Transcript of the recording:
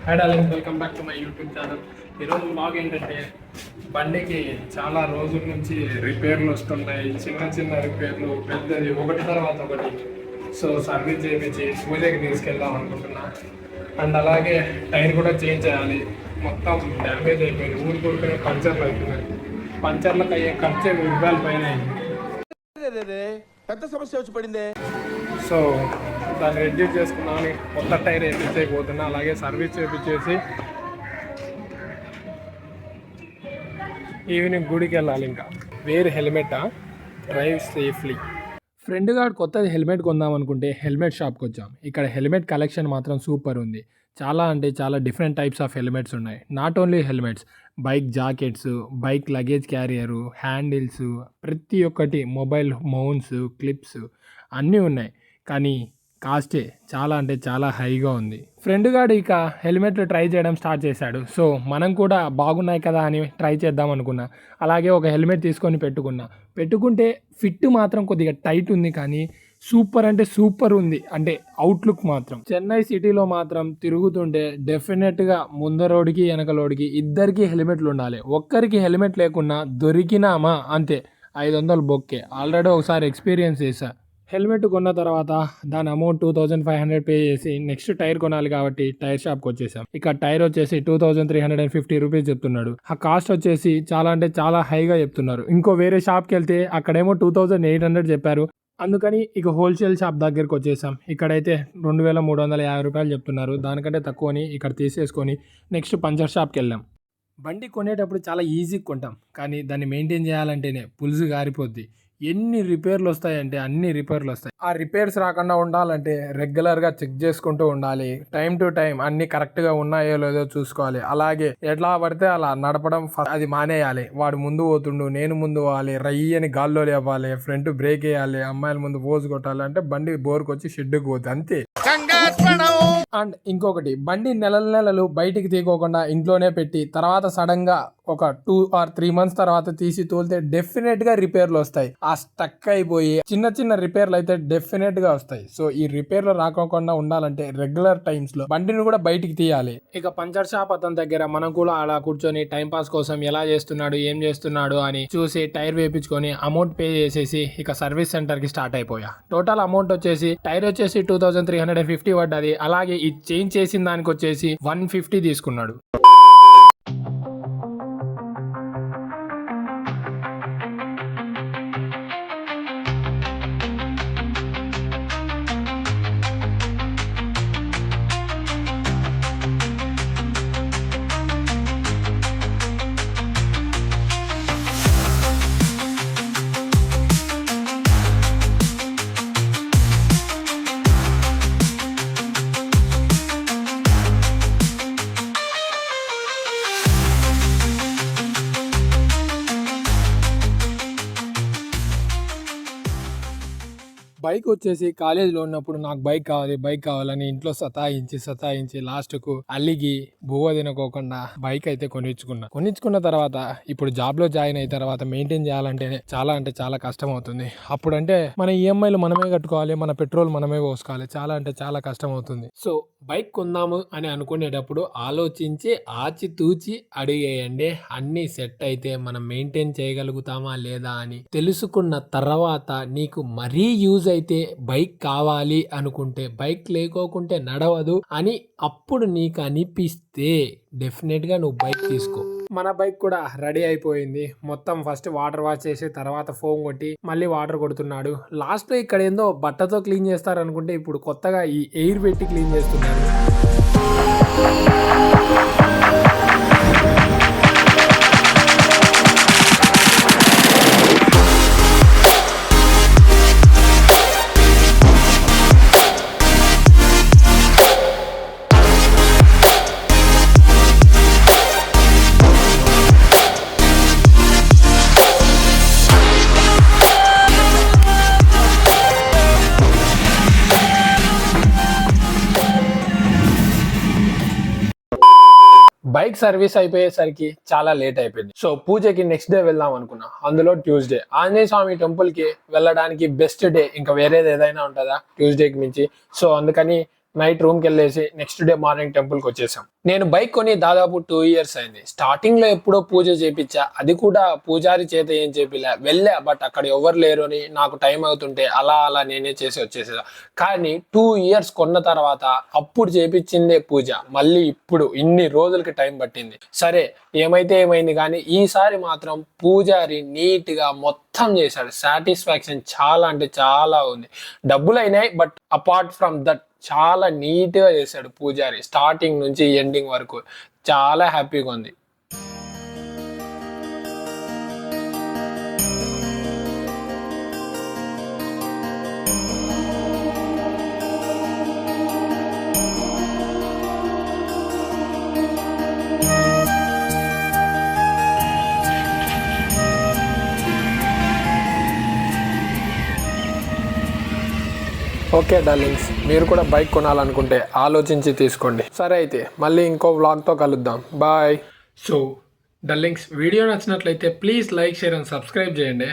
Hi darling, welcome back to my YouTube channel. ఈరోజు blog ఏంటంటే బండికి చాలా రోజుల నుంచి రిపేర్లు వస్తున్నాయి. చిన్న చిన్న రిపేర్లు, పెద్దది ఒకటి తర్వాత ఒకటి. సో సర్వీస్ చేయించి పూజకి తీసుకెళ్దాం అనుకుంటున్నా. అండ్ అలాగే టైర్ కూడా చేంజ్ చేయాలి. మొత్తం డ్యామేజ్ అయిపోయింది. ఊరు కొడుకునే పంచర్లు అవుతున్నాయి. పంచర్లకు అయ్యే ఖర్చు రూపాయల పైన అయింది. పెద్ద సమస్య వచ్చి పడింది. సో దాన్ని రెడ్యూస్ చేసుకున్నామని కొత్త టైర్ వేయించకపోతున్నా. అలాగే సర్వీస్ చేయించేసి ఈవినింగ్ గుడికి వెళ్ళాలి. ఇంకా వేర్ హెల్మెటా, డ్రైవ్ సేఫ్లీ. ఫ్రెండ్ గారు కొత్తది హెల్మెట్ కొందాం అనుకుంటే హెల్మెట్ షాప్కి వచ్చాం. ఇక్కడ హెల్మెట్ కలెక్షన్ మాత్రం సూపర్ ఉంది. చాలా అంటే చాలా డిఫరెంట్ టైప్స్ ఆఫ్ హెల్మెట్స్ ఉన్నాయి. Not only helmets, bike jackets, bike luggage carrier, handles, ప్రతి ఒక్కటి, మొబైల్ మౌంట్స్, క్లిప్స్ అన్నీ ఉన్నాయి. కానీ కాస్టే చాలా అంటే చాలా హైగా ఉంది. ఫ్రెండ్ గాడు ఇక హెల్మెట్లు ట్రై చేయడం స్టార్ట్ చేశాడు. సో మనం కూడా బాగున్నాయి కదా అని ట్రై చేద్దాం అనుకున్నా. అలాగే ఒక హెల్మెట్ తీసుకొని పెట్టుకుంటే ఫిట్ మాత్రం కొద్దిగా టైట్ ఉంది, కానీ సూపర్ అంటే సూపర్ ఉంది. అంటే అవుట్లుక్ మాత్రం చెన్నై సిటీలో మాత్రం తిరుగుతుంటే డెఫినెట్గా ముందరోడికి వెనకలోడికి ఇద్దరికి హెల్మెట్లు ఉండాలి. ఒక్కరికి హెల్మెట్ లేకున్నా దొరికినామా అంతే, 500 బొక్కే. ఆల్రెడీ ఒకసారి ఎక్స్పీరియన్స్ చేశా. హెల్మెట్ కొన్న తర్వాత దాని అమౌంట్ 2500 పే చేసి నెక్స్ట్ టైర్ కొనాలి కాబట్టి టైర్ షాప్కి వచ్చేసాం. ఇక టైర్ వచ్చేసి 2350 రూపీస్ చెప్తున్నాడు. ఆ కాస్ట్ వచ్చేసి చాలా అంటే చాలా హైగా చెప్తున్నారు. ఇంకో వేరే షాప్కి వెళ్తే అక్కడేమో 2800 చెప్పారు. అందుకని ఇక హోల్సేల్ షాప్ దగ్గరికి వచ్చేసాం. ఇక్కడైతే 2350 రూపాయలు చెప్తున్నారు. దానికంటే తక్కువని ఇక్కడ తీసేసుకొని నెక్స్ట్ పంచర్ షాప్కి వెళ్ళాం. బండి కొనేటప్పుడు చాలా ఈజీగా కొంటాం, కానీ దాన్ని మెయింటైన్ చేయాలంటేనే పులుసు గారిపోద్ది. ఎన్ని రిపేర్లు వస్తాయంటే అన్ని రిపేర్లు వస్తాయి. ఆ రిపేర్స్ రాకుండా ఉండాలంటే రెగ్యులర్గా చెక్ చేసుకుంటూ ఉండాలి. టైం టు టైం అన్ని కరెక్ట్గా ఉన్నాయో లేదో చూసుకోవాలి. అలాగే ఎట్లా పడితే అలా నడపడం అది మానేయాలి. వాడు ముందు పోతుండు, నేను ముందు పోవాలి, రయ్యని గాల్లో లేవాలి, ఫ్రంట్ బ్రేక్ వేయాలి, అమ్మాయిల ముందు పోజు కొట్టాలి అంటే బండి బోర్కి వచ్చి షెడ్డుకు పోతుంది అంతే. అండ్ ఇంకొకటి, బండి నెలలు బయటికి తీసుకోకుండా ఇంట్లోనే పెట్టి తర్వాత సడన్ గా ఒక 2 or 3 months తర్వాత తీసి తోలితే డెఫినెట్ గా రిపేర్లు వస్తాయి. ఆ స్టక్ అయిపోయి చిన్న చిన్న రిపేర్లు అయితే డెఫినెట్ గా వస్తాయి. సో ఈ రిపేర్లు రాకోకుండా ఉండాలంటే రెగ్యులర్ టైమ్స్ లో బండిని కూడా బయటికి తీయాలి. ఇక పంచర్ షాప్ అతని దగ్గర మనం కూడా అలా కూర్చొని టైం పాస్ కోసం ఎలా చేస్తున్నాడు, ఏం చేస్తున్నాడు అని చూసి టైర్ వేయించుకొని అమౌంట్ పే చేసేసి ఇక సర్వీస్ సెంటర్ కి స్టార్ట్ అయిపోయా. టోటల్ అమౌంట్ వచ్చేసి టైర్ వచ్చేసి 2350 పడ్డది. అలాగే ఈ చేంజ్ చేసిన దానికి వచ్చేసి 150 తీసుకున్నాడు. బైక్ వచ్చేసి కాలేజీలో ఉన్నప్పుడు నాకు బైక్ కావాలని ఇంట్లో సతాయించి లాస్ట్కు అల్లిగి బువ్వ తినకోకుండా బైక్ అయితే కొనిచ్చుకున్న తర్వాత ఇప్పుడు జాబ్ లో జాయిన్ అయిన తర్వాత మెయింటైన్ చేయాలంటేనే చాలా అంటే చాలా కష్టం అవుతుంది. అప్పుడంటే మన ఈఎంఐలు మనమే కట్టుకోవాలి, మన పెట్రోల్ మనమే పోసుకోవాలి. చాలా అంటే చాలా కష్టం అవుతుంది. సో బైక్ కొందాము అని అనుకునేటప్పుడు ఆలోచించి ఆచితూచి అడిగేయండి. అన్ని సెట్ అయితే మనం మెయింటైన్ చేయగలుగుతామా లేదా అని తెలుసుకున్న తర్వాత నీకు మరీ యూజ్ అయితే బైక్ కావాలి అనుకుంటే, బైక్ లేకోకుంటే నడవదు అని అప్పుడు నీకు అనిపిస్తే డెఫినెట్ గా నువ్వు బైక్ తీసుకో. మన బైక్ కూడా రెడీ అయిపోయింది. మొత్తం ఫస్ట్ వాటర్ వాష్ చేసి తర్వాత ఫోమ్ కొట్టి మళ్ళీ వాటర్ కొడుతున్నాడు. లాస్ట్ లో ఇక్కడ ఏందో బట్టతో క్లీన్ చేస్తారు అనుకుంటే ఇప్పుడు కొత్తగా ఈ ఎయిర్ పెట్టి క్లీన్ చేస్తున్నారు. బైక్ సర్వీస్ అయిపోయేసరికి చాలా లేట్ అయిపోయింది. సో పూజకి నెక్స్ట్ డే వెళ్దాం అనుకున్నా. అందులో ట్యూస్డే ఆంజనేయ స్వామి టెంపుల్ కి వెళ్ళడానికి బెస్ట్ డే ఇంకా వేరేది ఏదైనా ఉంటుందా ట్యూస్డేకి మించి. సో అందుకని నైట్ రూమ్కి వెళ్ళేసి నెక్స్ట్ డే మార్నింగ్ టెంపుల్కి వచ్చేసాం. నేను బైక్ కొని దాదాపు 2 years అయింది. స్టార్టింగ్ లో ఎప్పుడో పూజ చేపించా, అది కూడా పూజారి చేత ఏం చేపిలే, వెళ్ళా బట్ అక్కడ ఎవరు లేరు అని నాకు టైం అవుతుంటే అలా నేనే చేసి వచ్చేసా. కానీ 2 years కొన్న తర్వాత అప్పుడు చేపించిందే పూజ, మళ్ళీ ఇప్పుడు ఇన్ని రోజులకి టైం పట్టింది. సరే ఏమైతే ఏమైంది, కానీ ఈసారి మాత్రం పూజారి నీట్ గా మొత్తం చేశాడు. సాటిస్ఫాక్షన్ చాలా అంటే చాలా ఉంది. డబ్బులు అయినాయి బట్ అపార్ట్ ఫ్రమ్ దట్ చాలా నీట్ గా చేశాడు పూజారి, స్టార్టింగ్ నుంచి ఎండింగ్ వరకు. చాలా హ్యాపీగా ఉంది. ఓకే డార్లింగ్స్, మీరు కూడా బైక్ కొనాలనుకుంటే ఆలోచించి తీసుకోండి. సరే అయితే మళ్ళీ ఇంకో వ్లాగ్తో కలుద్దాం. బాయ్. సో డార్లింగ్స్, వీడియో నచ్చినట్లయితే please like, share and subscribe చేయండి.